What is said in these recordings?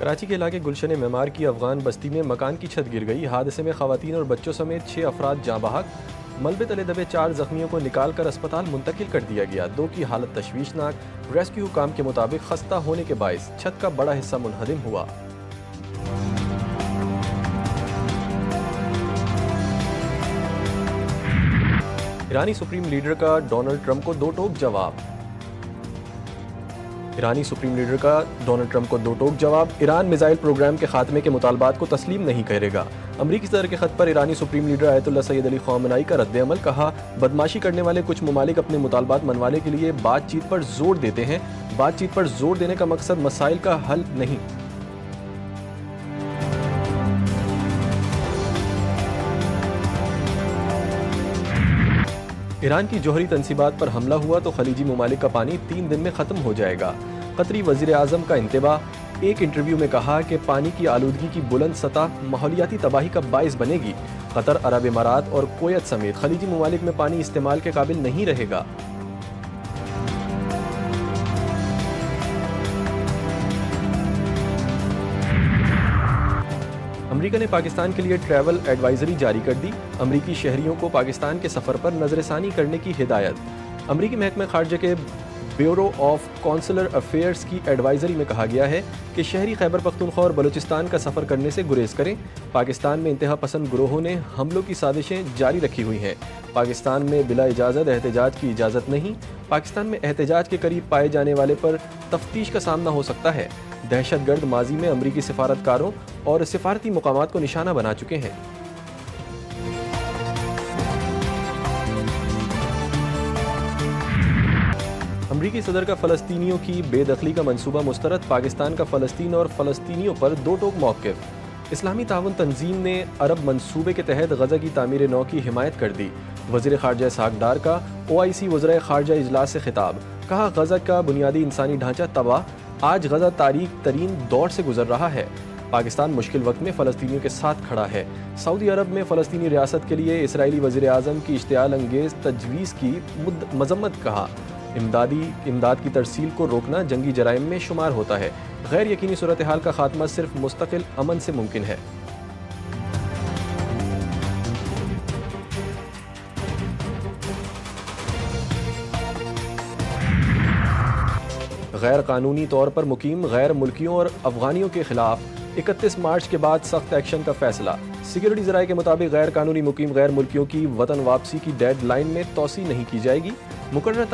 کراچی کے علاقے گلشن معمار کی افغان بستی میں مکان کی چھت گر گئی۔ حادثے میں خواتین اور بچوں سمیت 6 افراد جاں بحق۔ ملبے تلے دبے 4 زخمیوں کو نکال کر اسپتال منتقل کر دیا گیا۔ 2 کی حالت تشویشناک۔ ریسکیو حکام کے مطابق خستہ ہونے کے باعث چھت کا بڑا حصہ منہدم ہوا۔ ایرانی سپریم لیڈر کا ڈونلڈ ٹرمپ کو 2 ٹوک جواب۔ ایرانی سپریم لیڈر کا ڈونلڈ ٹرمپ کو 2 ٹوک جواب۔ ایران میزائل پروگرام کے خاتمے کے مطالبات کو تسلیم نہیں کرے گا۔ امریکی صدر کے خط پر ایرانی سپریم لیڈر آیت اللہ سید علی خامنئی کا رد عمل۔ کہا، بدماشی کرنے والے کچھ ممالک اپنے مطالبات منوانے کے لیے بات چیت پر زور دیتے ہیں۔ بات چیت پر زور دینے کا مقصد مسائل کا حل نہیں۔ ایران کی جوہری تنصیبات پر حملہ ہوا تو خلیجی ممالک کا پانی 3 دن میں ختم ہو جائے گا۔ قطری وزیر اعظم کا انتباہ۔ ایک انٹرویو میں کہا کہ پانی کی آلودگی کی بلند سطح ماحولیاتی تباہی کا باعث بنے گی۔ قطر، عرب امارات اور کویت سمیت خلیجی ممالک میں پانی استعمال کے قابل نہیں رہے گا۔ امریکہ نے پاکستان کے لیے ٹریول ایڈوائزری جاری کر دی۔ امریکی شہریوں کو پاکستان کے سفر پر نظر ثانی کرنے کی ہدایت۔ امریکی محکمہ خارجہ کے بیورو آف کونسلر افیئرز کی ایڈوائزری میں کہا گیا ہے کہ شہری خیبر پختونخوا اور بلوچستان کا سفر کرنے سے گریز کریں۔ پاکستان میں انتہا پسند گروہوں نے حملوں کی سازشیں جاری رکھی ہوئی ہیں۔ پاکستان میں بلا اجازت احتجاج کی اجازت نہیں۔ پاکستان میں احتجاج کے قریب پائے جانے والے پر تفتیش کا سامنا ہو سکتا ہے۔ دہشت گرد ماضی میں امریکی سفارتکاروں اور سفارتی مقامات کو نشانہ بنا چکے ہیں۔ امریکی صدر کا فلسطینیوں کی بے دخلی کا منصوبہ مسترد۔ پاکستان کا فلسطین اور فلسطینیوں پر 2 ٹوک موقف۔ اسلامی تعاون تنظیم نے عرب منصوبے کے تحت غزہ کی تعمیر نو کی حمایت کر دی۔ وزیر خارجہ اسحاق ڈار کا OIC وزرائے خارجہ اجلاس سے خطاب۔ کہا، غزہ کا بنیادی انسانی ڈھانچہ تباہ۔ آج غزہ تاریک ترین دور سے گزر رہا ہے۔ پاکستان مشکل وقت میں فلسطینیوں کے ساتھ کھڑا ہے۔ سعودی عرب میں فلسطینی ریاست کے لیے اسرائیلی وزیر اعظم کی اشتعال انگیز تجویز کی مذمت۔ کہا، امداد کی ترسیل کو روکنا جنگی جرائم میں شمار ہوتا ہے۔ غیر یقینی صورتحال کا خاتمہ صرف مستقل امن سے ممکن ہے۔ غیر قانونی طور پر مقیم غیر ملکیوں اور افغانیوں کے خلاف 31 مارچ کے بعد سخت ایکشن کا فیصلہ۔ سیکیورٹی ذرائع کے مطابق غیر قانونی مقیم غیر ملکیوں کی وطن واپسی کی ڈیڈ لائن میں توسیع نہیں کی جائے گی۔ مقررہ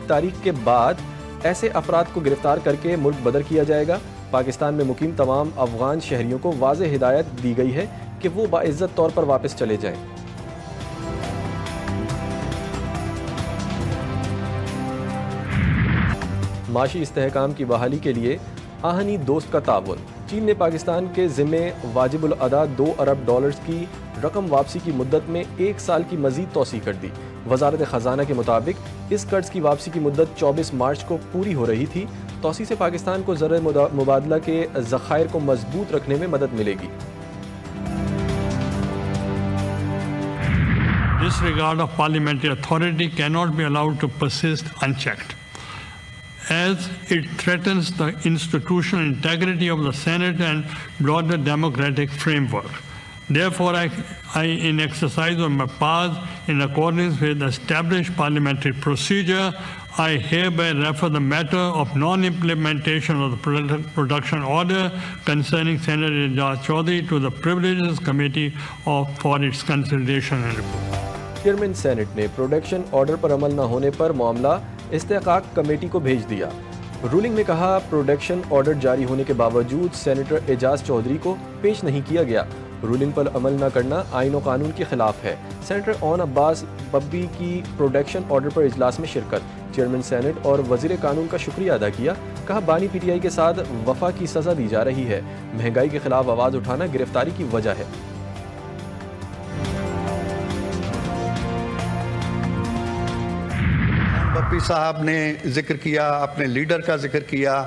تاریخ کے بعد ایسے افراد کو گرفتار کر کے ملک بدر کیا جائے گا۔ پاکستان میں مقیم تمام افغان شہریوں کو واضح ہدایت دی گئی ہے کہ وہ باعزت طور پر واپس چلے جائیں۔ معاشی استحکام کی بحالی کے لیے آہنی دوست کا تعاون۔ چین نے پاکستان کے ذمے واجب الادا $2 ارب کی رقم واپسی کی مدت میں 1 سال کی مزید توسیع کر دی۔ وزارت خزانہ کے مطابق اس قرض کی واپسی کی مدت 24 مارچ کو پوری ہو رہی تھی۔ توسیع سے پاکستان کو زر مبادلہ کے ذخائر کو مضبوط رکھنے میں مدد ملے گی۔ Disregard of parliamentary authority cannot be allowed to persist unchecked, as it threatens the institutional integrity of the Senate and broader democratic framework. Therefore, I in exercise of my powers in accordance with established parliamentary procedure, I hereby refer the matter of non-implementation of the production order concerning Senator Ejaz Chaudhry to the Privileges Committee for its consideration and report. Chairman senate نے production order پر عمل نہ ہونے پر معاملہ استحقاق committee کو بھیج دیا۔ Rolling میں کہا، پروڈکشن آرڈر جاری ہونے کے باوجود سینیٹر اعجاز چودھری کو پیش نہیں کیا گیا۔ رولنگ پر عمل نہ کرنا آئین و قانون کے خلاف ہے۔ سینیٹر اون عباس ببی کی پروڈکشن آرڈر پر اجلاس میں شرکت۔ چیئرمین سینٹ اور وزیر قانون کا شکریہ ادا کیا۔ کہا، بانی PTI کے ساتھ وفا کی سزا دی جا رہی ہے۔ مہنگائی کے خلاف آواز اٹھانا گرفتاری کی وجہ ہے۔ بپی صاحب نے ذکر کیا، اپنے لیڈر کا ذکر کیا،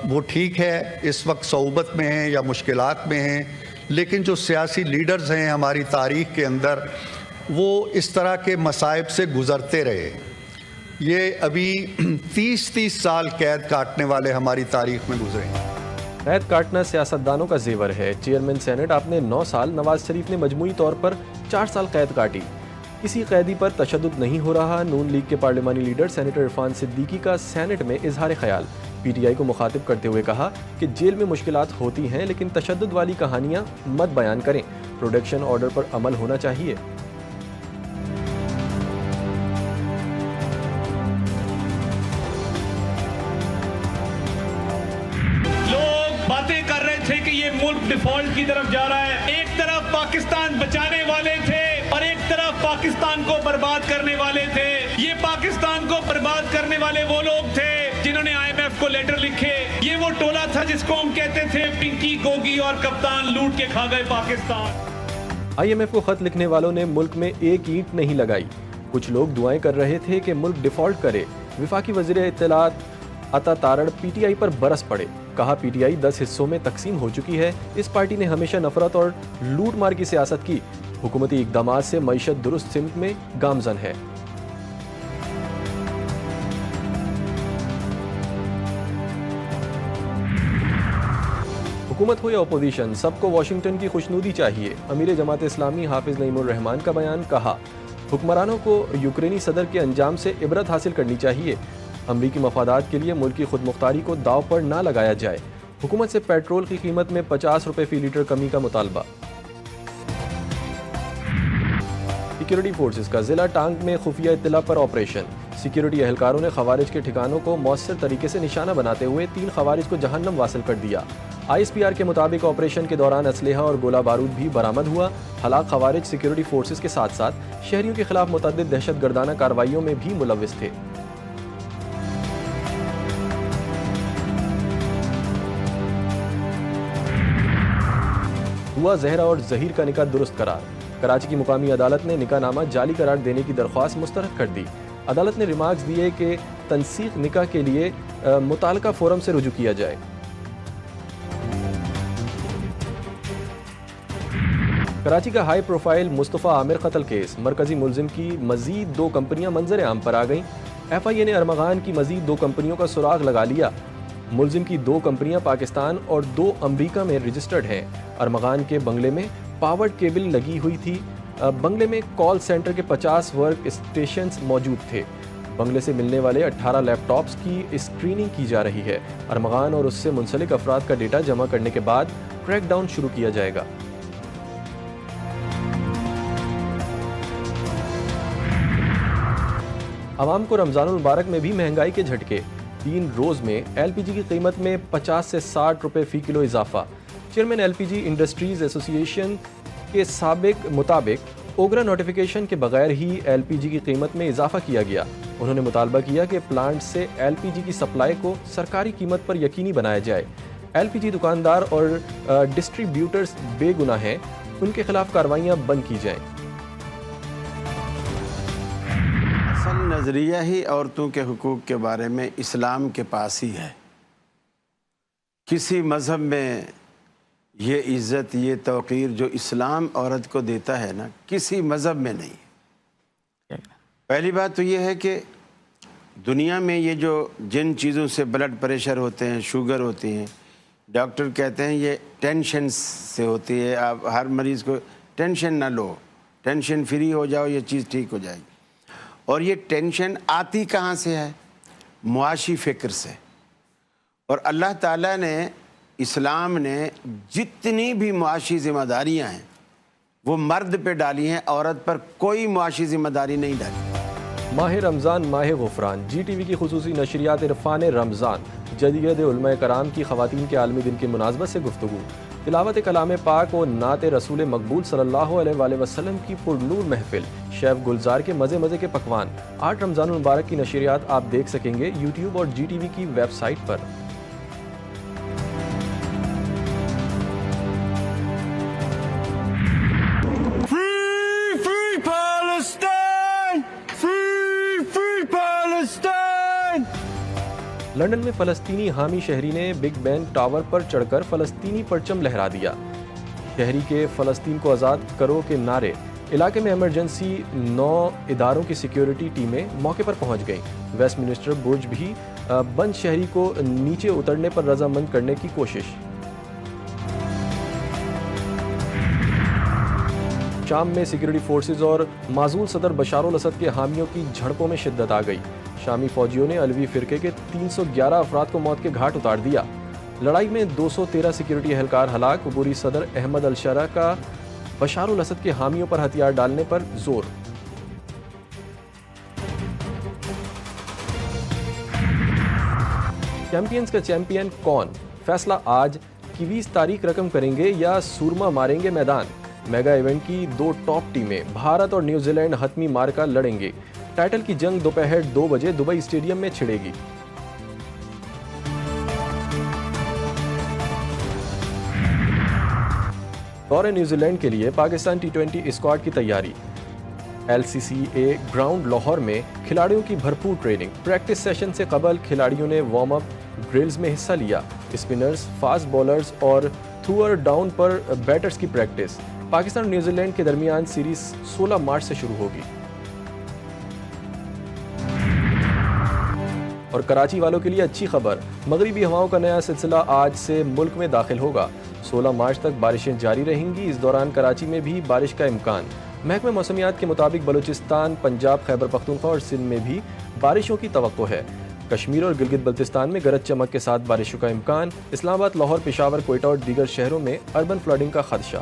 وہ ٹھیک ہے اس وقت صعوبت میں ہیں یا مشکلات میں ہیں، لیکن جو سیاسی لیڈرز ہیں ہماری تاریخ کے اندر وہ اس طرح کے مصائب سے گزرتے رہے۔ یہ ابھی 30 سال قید کاٹنے والے ہماری تاریخ میں گزرے ہیں۔ قید کاٹنا سیاستدانوں کا زیور ہے، چیئرمین سینٹ آپ نے 9 سال، نواز شریف نے مجموعی طور پر 4 سال قید کاٹی۔ کسی قیدی پر تشدد نہیں ہو رہا، نون لیگ کے پارلیمانی لیڈر سینیٹر عرفان صدیقی کا سینٹ میں اظہار خیال۔ پی ٹی آئی کو مخاطب کرتے ہوئے کہا کہ جیل میں مشکلات ہوتی ہیں لیکن تشدد والی کہانیاں مت بیان کریں، پروڈکشن آرڈر پر عمل ہونا چاہیے۔ باتیں کر رہے تھے کہ یہ ملک ڈیفالٹ کی طرف جا رہا ہے، ایک طرف پاکستان بچانے والے تھے اور ایک طرف پاکستان کو برباد کرنے والے تھے۔ یہ پاکستان کو برباد کرنے والے وہ لوگ تھے جنہوں نے آئی ایم ایف کو لیٹر لکھے، یہ وہ ٹولہ تھا جس کو ہم کہتے تھے پنکی، گوگی اور کپتان لوٹ کے کھا گئے پاکستان۔ آئی ایم ایف کو خط لکھنے والوں نے ملک میں ایک اینٹ نہیں لگائی، کچھ لوگ دعائیں کر رہے تھے کہ ملک ڈیفالٹ کرے۔ وفاقی وزیر اطلاعات عطا تارڑ پی ٹی آئی پر برس پڑے، کہا پی ٹی آئی 10 حصوں میں تقسیم ہو چکی ہے، اس پارٹی نے ہمیشہ نفرت اور لوٹ مار کی سیاست کی، حکومتی اقدامات سے معیشت درست سمت میں گامزن ہے۔ حکومت ہو یا اپوزیشن، سب کو واشنگٹن کی خوشنودی چاہیے، امیر جماعت اسلامی حافظ نعیم الرحمان کا بیان۔ کہا حکمرانوں کو یوکرینی صدر کے انجام سے عبرت حاصل کرنی چاہیے، امریکی مفادات کے لیے ملک کی خود مختاری کو داؤ پر نہ لگایا جائے، حکومت سے پیٹرول کی قیمت میں 50 روپے فی لیٹر کمی کا مطالبہ۔ سیکیورٹی فورسز کا ضلع ٹانک میں خفیہ اطلاع پر آپریشن، سیکیورٹی اہلکاروں نے خوارج کے ٹھکانوں کو مؤثر طریقے سے نشانہ بناتے ہوئے 3 خوارج کو جہنم واصل کر دیا۔ آئی ایس پی آر کے مطابق آپریشن کے دوران اسلحہ اور گولہ بارود بھی برآمد ہوا، ہلاک خوارج سیکیورٹی فورسز کے ساتھ ساتھ شہریوں کے خلاف متعدد دہشت گردانہ کارروائیوں میں بھی ملوث تھے۔ ہوا زہرا اور ظہیر کا نکاح درست قرار، کراچی کی مقامی عدالت نے نکاح نامہ جعلی قرار دینے کی درخواست مسترد کر دی۔ عدالت نے ریمارکس دیے کہ تنسیق نکاح کے لیے متعلقہ فورم سے رجوع کیا جائے۔ کراچی کا ہائی پروفائل مصطفیٰ عامر قتل کیس، مرکزی ملزم کی مزید 2 کمپنیاں منظر عام پر آ گئیں۔ ایف آئی اے نے ارمغان کی مزید 2 کمپنیوں کا سراغ لگا لیا۔ ملزم کی 2 کمپنیاں پاکستان اور 2 امریکہ میں رجسٹرڈ ہیں۔ ارمغان کے بنگلے میں پاورڈ کیبل لگی ہوئی تھی، بنگلے میں کال سینٹر کے 50 ورک اسٹیشنز موجود تھے، بنگلے سے ملنے والے 18 لیپ ٹاپس کی اسکریننگ کی جا رہی ہے۔ ارمغان اور اس سے منسلک افراد کا ڈیٹا جمع کرنے کے بعد کریک ڈاؤن شروع کیا جائے گا۔ عوام کو رمضان المبارک میں بھی مہنگائی کے جھٹکے، 3 روز میں ایل پی جی کی قیمت میں 50 سے 60 روپے فی کلو اضافہ۔ چیئرمین ایل پی جی انڈسٹریز ایسوسی ایشن کے سابق مطابق اوگرا نوٹیفیکیشن کے بغیر ہی ایل پی جی کی قیمت میں اضافہ کیا گیا۔ انہوں نے مطالبہ کیا کہ پلانٹ سے ایل پی جی کی سپلائی کو سرکاری قیمت پر یقینی بنایا جائے۔ ایل پی جی دکاندار اور ڈسٹریبیوٹرز بے گناہ ہیں، ان کے خلاف کارروائیاں بند کی جائیں۔ اصل نظریہ ہی عورتوں کے حقوق کے بارے میں اسلام کے پاس ہی ہے۔ کسی مذہب میں یہ عزت، یہ توقیر جو اسلام عورت کو دیتا ہے نا، کسی مذہب میں نہیں۔ پہلی بات تو یہ ہے کہ دنیا میں یہ جو جن چیزوں سے بلڈ پریشر ہوتے ہیں، شوگر ہوتی ہیں، ڈاکٹر کہتے ہیں یہ ٹینشن سے ہوتی ہے، آپ ہر مریض کو ٹینشن نہ لو، ٹینشن فری ہو جاؤ، یہ چیز ٹھیک ہو جائے گی۔ اور یہ ٹینشن آتی کہاں سے ہے؟ معاشی فکر سے۔ اور اللہ تعالیٰ نے، اسلام نے جتنی بھی معاشی ذمہ داریاں ہیں وہ مرد پہ ڈالی ہیں، عورت پر کوئی معاشی ذمہ داری نہیں ڈالی۔ ماہ رمضان ماہ غفران، جی ٹی وی کی خصوصی نشریات عرفان رمضان، جدید علماء کرام کی خواتین کے عالمی دن کی مناسبت سے گفتگو، تلاوت کلام پاک و نعت رسول مقبول صلی اللہ علیہ وآلہ وسلم کی پرنور محفل، شیف گلزار کے مزے مزے کے پکوان۔ 8 رمضان المبارک کی نشریات آپ دیکھ سکیں گے یوٹیوب اور جی ٹی وی کی ویب سائٹ پر۔ لندن میں فلسطینی حامی شہری نے بگ بین ٹاور پر چڑھ کر فلسطینی پرچم لہرا دیا۔ شہری کے فلسطین کو آزاد کرو کے نعرے، علاقے میں ایمرجنسی 9 اداروں کی سیکیورٹی ٹیمیں موقع پر پہنچ گئیں۔ ویسٹ منسٹر برج بھی بند شہری کو نیچے اترنے پر رضامند کرنے کی کوشش۔ شام میں سیکورٹی فورسز اور معزول صدر بشار الاسد کے حامیوں کی جھڑپوں میں شدت آ گئی. شامی فوجیوں نے علوی فرقے کے 311 افراد کو موت کے گھاٹ اتار دیا. لڑائی میں 213 سیکورٹی اہلکار ہلاک. عبوری صدر احمد الشرع کا بشار الاسد کے حامیوں پر ہتھیار ڈالنے پر زور. چیمپئنز کا چیمپئن کون؟ فیصلہ آج. کیویز تاریخ رقم کریں گے یا سورما ماریں گے میدان؟ میگا ایونٹ کی 2 ٹاپ ٹیمیں بھارت اور نیوزی لینڈ حتمی مارکا لڑیں گے. ٹائٹل کی جنگ دوپہر 2 بجے دبئی اسٹیڈیم میں چھڑے گی. دورے نیوزی لینڈ کے لیے پاکستان ٹی20 اسکواڈ کی تیاری. LCCA گراؤنڈ لاہور میں کھلاڑیوں کی بھرپور ٹریننگ. پریکٹس سیشن سے قبل کھلاڑیوں نے وارم اپ ڈرلز میں حصہ لیا. اسپنرز، فاسٹ بولرز اور تھروئر ڈاؤن پر بیٹرز کی پریکٹس. پاکستان اور نیوزی لینڈ کے درمیان سیریز 16 مارچ سے شروع ہوگی. اور کراچی والوں کے لیے اچھی خبر، مغربی ہواؤں کا نیا سلسلہ آج سے ملک میں داخل ہوگا. 16 مارچ تک بارشیں جاری رہیں گی. اس دوران کراچی میں بھی بارش کا امکان. محکمہ موسمیات کے مطابق بلوچستان، پنجاب، خیبر پختونخوا اور سندھ میں بھی بارشوں کی توقع ہے. کشمیر اور گلگت بلتستان میں گرج چمک کے ساتھ بارشوں کا امکان. اسلام آباد، لاہور، پشاور، کوئٹہ اور دیگر شہروں میں اربن فلڈنگ کا خدشہ.